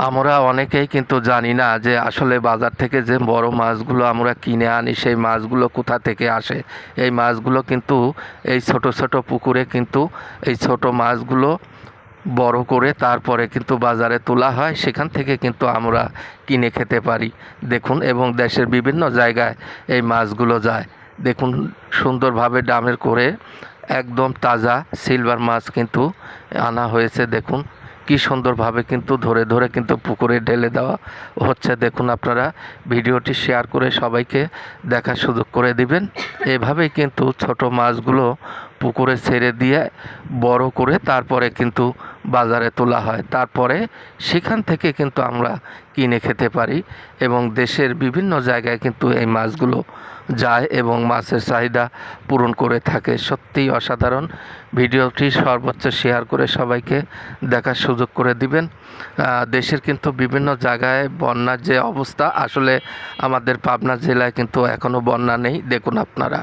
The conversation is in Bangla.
আমরা অনেকেই কিন্তু জানি না যে আসলে বাজার থেকে যে বড় মাছগুলো আমরা কিনে আনি সেই মাছগুলো কোথা থেকে আসে। এই মাছগুলো কিন্তু এই ছোট ছোট পুকুরে কিন্তু এই ছোট মাছগুলো বড় করে তারপরে কিন্তু বাজারে তোলা হয়, সেখান থেকে কিন্তু আমরা কিনে খেতে পারি। দেখুন, এবং দেশের বিভিন্ন জায়গায় এই মাছগুলো যায়। দেখুন, সুন্দরভাবে ডামের করে একদম তাজা সিলভার মাছ কিন্তু আনা হয়েছে। দেখুন কি সুন্দরভাবে কিন্তু ধরে ধরে কিন্তু পুকুরে ঢেলে দেওয়া হচ্ছে। দেখুন, আপনারা ভিডিওটি শেয়ার করে সবাইকে দেখার সুযোগ করে দিবেন। এভাবেই কিন্তু ছোট মাছগুলো পুকুরে ছেড়ে দিয়ে বড় করে তারপরে কিন্তু বাজারে তোলা হয়, তারপরে সেখান থেকে কিন্তু আমরা কিনে খেতে পারি। এবং দেশের বিভিন্ন জায়গায় কিন্তু এই মাছগুলো যায় এবং মাছের চাহিদা পূরণ করে থাকে। সত্যিই অসাধারণ। ভিডিওটি সর্বোচ্চ শেয়ার করে সবাইকে দেখার সুযোগ করে দিবেন। দেশের কিন্তু বিভিন্ন জায়গায় বন্যার যে অবস্থা, আসলে আমাদের পাবনা জেলায় কিন্তু এখনও বন্যা নেই। দেখুন আপনারা।